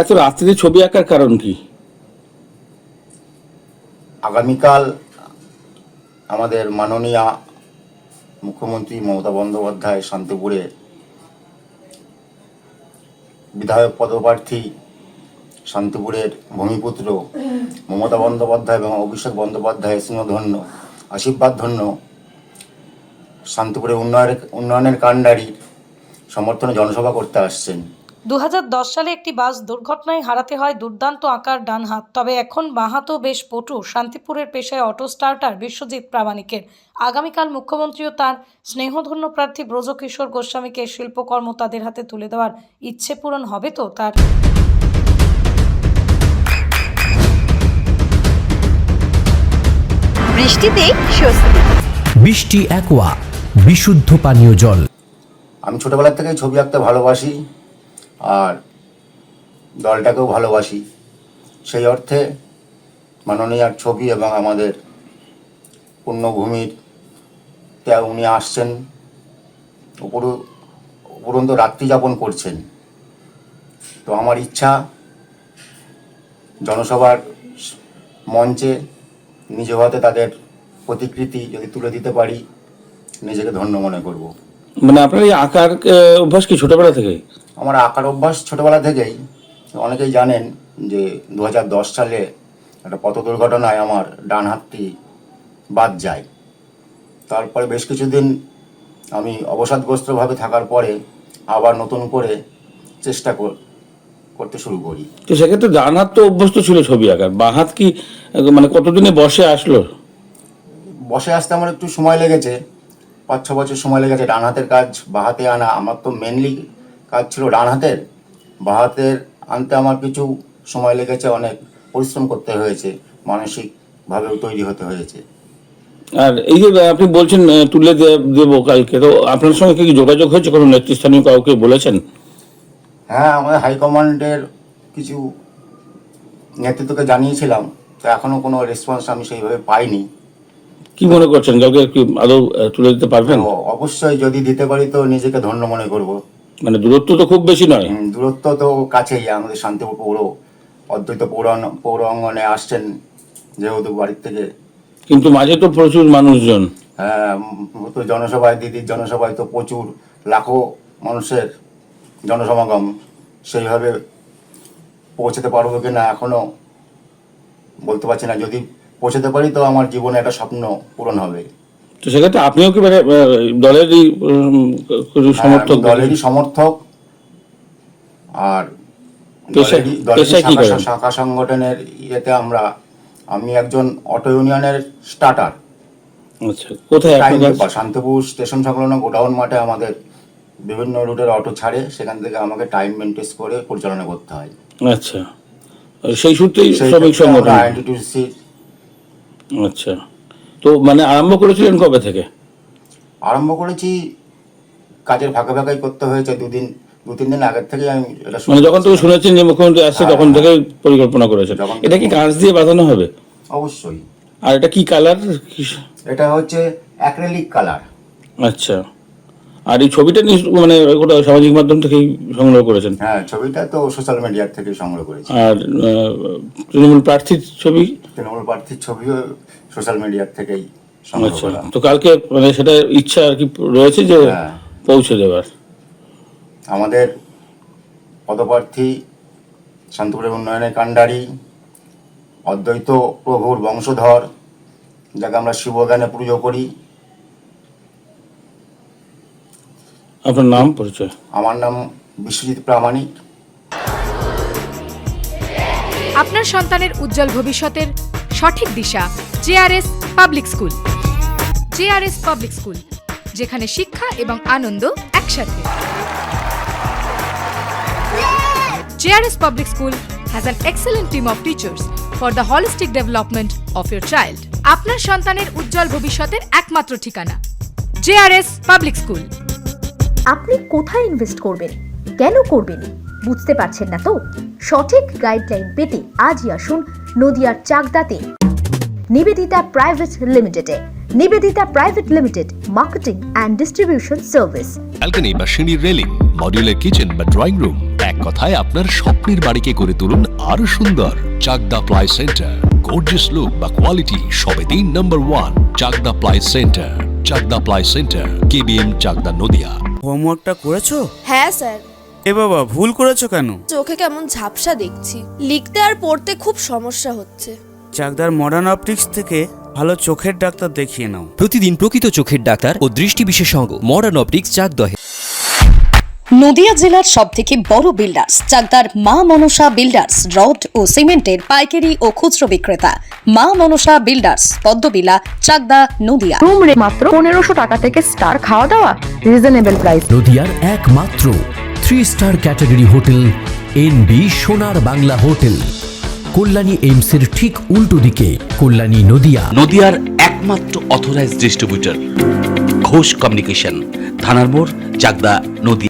এত রাত্রিতে ছবি আঁকার কারণ কি? আগামীকাল আমাদের মাননীয়া মুখ্যমন্ত্রী মমতা বন্দ্যোপাধ্যায় শান্তিপুরে বিধায়ক পদপ্রার্থী শান্তিপুরের ভূমিপুত্র মমতা বন্দ্যোপাধ্যায় এবং অভিষেক বন্দ্যোপাধ্যায়ের স্নেহধন্য আশীর্বাদধন্য শান্তিপুরে উন্নয়নের কাণ্ডারি সমর্থনে জনসভা করতে আসছেন। 2010 সালে একটি বাস দুর্ঘটনায় হারাতে হয় দুর্দান্ত আঁকার ডান হাত। তবে এখন বাঁ হাতও বেশ পটু শান্তিপুরের পেশায় অটো স্টার্টার বিশ্বজিৎ প্রামাণিকের। আগামীকাল মুখ্যমন্ত্রীও তার স্নেহধন্য প্রার্থী ব্রজকিশোর গোস্বামীকে শিল্পকর্ম তাদের হাতে তুলে দেওয়ার ইচ্ছে পূরণ হবে তো তার? বৃষ্টিতে স্বস্তি। বৃষ্টি অ্যাকোয়া বিশুদ্ধ পানীয় জল। আমি ছোটবেলা থেকেই ছবি আঁকতে ভালোবাসি আর দলটাকেও ভালোবাসি। সেই অর্থে মাননীয়ার ছবি এবং আমাদের পুণ্যভূমির উনি আসছেন, উপরন্ত রাত্রি যাপন করছেন। তো আমার ইচ্ছা জনসভার মঞ্চে নিজ হাতে তাদের প্রতিকৃতি যদি তুলে দিতে পারি নিজেকে ধন্য মনে করব। মানে আপনার এই আঁকার অভ্যাস কি ছোটবেলা থেকে? আমার আঁকার অভ্যাস ছোটবেলা থেকেই। অনেকেই জানেন যে 2010 সালে একটা পথ দুর্ঘটনায় আমার ডান হাতটি বাদ যায়। তারপরে বেশ কিছুদিন আমি অবসাদগ্রস্তভাবে থাকার পরে আবার নতুন করে চেষ্টা করতে শুরু করি। তো সেক্ষেত্রে ডান হাত তো অভ্যস্ত ছিল ছবি আঁকার, বাঁ হাত কি মানে কতদিনে বসে আসলো? বসে আসতে আমার একটু সময় লেগেছে, 5-6 বছর সময় লেগেছে। ডান হাতের কাজ বাঁ হাতে আনা, আমার তো মেনলি কাজ ছিল ডান হাতের। বাঁ হাতের আনতে আমার কিছু সময় লেগেছে, অনেক পরিশ্রম করতে হয়েছে, মানসিকভাবেও তৈরি হতে হয়েছে। আর এই যে আপনি বলছেন তুলে দেবো কালকে, তো আপনার সঙ্গে কি যোগাযোগ হয়েছে? কোনো নেতৃস্থানীয় কাউকে বলেছেন? হ্যাঁ, আমাদের হাইকমান্ডের কিছু নেতৃত্বকে জানিয়েছিলাম, তো এখনও কোনো রেসপন্স আমি সেইভাবে পাইনি। কি মনে করছেন, কাউকে কি আদৌ তুলে দিতে পারবেন? তো অবশ্যই যদি দিতে পারি তো নিজেকে ধন্য মনে করব। মানে দূরত্ব তো খুব বেশি নয়। দূরত্ব তো কাছেই, আমাদের শান্তিপুর অদ্বৈত পৌর অঙ্গনে আসছেন যেহেতু বাড়ির থেকে। কিন্তু মাঝে তো প্রচুর মানুষজন। হ্যাঁ, তো জনসভায়, দিদির জনসভায় তো প্রচুর লাখো মানুষের জনসমাগম। সেইভাবে পৌঁছাতে পারবো কিনা এখনো বলতে পারছি না। যদি পৌঁছাতে পারি তো আমার জীবনে একটা স্বপ্ন পূরণ হবে। তো সেক্ষেত্রে আপনিও কি মানে দলেরই সমর্থক? দলেরই সমর্থক আর শাখা সংগঠনের ইয়েতে আমি একজন অটো ইউনিয়নের স্টার্টার। আচ্ছা, কোথায়? শান্তিপুর স্টেশন সংলগ্ন গোডাউন মাঠে আমাদের বিভিন্ন রুটের অটো ছাড়ে, সেখান থেকে আমাকে টাইম মেনটেন করে পরিচালনা করতে হয়। আচ্ছা, সেই সূত্রেই শ্রমিক সংগঠন। আচ্ছা, তো মানে আরম্ভ করেছিলেন কবে থেকে? আরম্ভ করেছি, কাজের ফাঁকে ফাঁকাই করতে হয়েছে। 2-3 দিন আগের থেকে আমি এটা মানে যখন থেকে শুনেছেন যে মুখ্যমন্ত্রী আসছে তখন থেকে পরিকল্পনা করেছেন। এটা কি কাঁচ দিয়ে বাঁধানো হবে? অবশ্যই। আর এটা কি কালার? এটা হচ্ছে অ্যাক্রিলিক কালার। আচ্ছা, আর এই ছবিটা মানে ওটা সামাজিক মাধ্যম থেকেই সংগ্রহ করেছেন? হ্যাঁ, ছবিটা তো সোশ্যাল মিডিয়ার থেকে সংগ্রহ করেছি। আর তৃণমূল প্রার্থীর ছবি? তৃণমূল প্রার্থীর ছবিও সোশ্যাল মিডিয়ার থেকেই সংগ্রহ আচ্ছা, করা। তো কালকে মানে সেটা ইচ্ছা আর কি রয়েছে যে পৌঁছে দেওয়ার? আমাদের পদপ্রার্থী শান্তিপুরের উন্নয়নের কাণ্ডারি অদ্বৈত প্রভুর বংশধর, যাকে আমরা শিবজ্ঞানে পুজো করি। আপনার নাম, পরিচয়? আমার নাম বিশ্বজিৎ প্রামাণিক। আপনার সন্তানের উজ্জ্বল ভবিষ্যতের সঠিক দিশা JRS public school. JRS public school, যেখানে শিক্ষা এবং আনন্দ একসাথে। JRS public school has an excellent team of teachers for the holistic development of your child. আপনার সন্তানের উজ্জ্বল ভবিষ্যতের একমাত্র ঠিকানা জেআরএস পাবলিক স্কুল। আপনি কোথায় ইনভেস্ট করবেন, কেন করবেন বুঝতে পারছেন না তো? সঠিক গাইডলাইন পেতে আজই আসুন নদিয়ার চাকদাতে নিবেদিতা প্রাইভেট লিমিটেডে। Nivedita private limited, marketing and distribution service. Balcony বা সিঁড়ির রেলিং, মডিউলার কিচেন বা ড্রয়িং রুম, এক কথায় আপনার স্বপ্নের বাড়িকে করে তুলুন আরো সুন্দর। Chakdah ply centre, gorgeous look বা কোয়ালিটি সবে 3 নম্বর 1 Chakdah ply centre. Chakdah ply centre, KBM, Chakdah, Nadia. হোমওয়ার্কটা করেছো? হ্যাঁ স্যার। এ বাবা, ভুল করেছো কেন? চোখে কেমন ঝাপসা দেখছি, লিখতে আর পড়তে খুব সমস্যা হচ্ছে। চাকদার মডার্ন অপটিক্স থেকে ভালো চোখের ডাক্তার দেখিয়ে নাও। প্রতিদিন প্রকৃত চোখের ডাক্তার ও দৃষ্টি বিশেষজ্ঞ মডার্ন অপটিক্স চাকদহে। নদিয়া জেলার সবথেকে বড় বিল্ডার্স চাকদার মা মনসা বিল্ডার্স, রড ও সিমেন্টের পাইকারি ও খুচরো বিক্রেতা। Maa Manasa builders, Padmabila, Chakdah, Nadia. Room rate মাত্র 1500 টাকা থেকে স্টার, খাওয়া দাওয়া রিজনেবল প্রাইস। নদিয়ার একমাত্র 3 স্টার ক্যাটাগরি হোটেল এনবি সোনার বাংলা হোটেল, কল্যাণী এইমসের ঠিক উল্টো দিকে, কল্যাণী, নদিয়া। নদিয়ার একমাত্র অথরাইজড ডিস্ট্রিবিউটর ঘোষ কমিউনিকেশন, থানার মোড়, চাকদা, নদিয়া।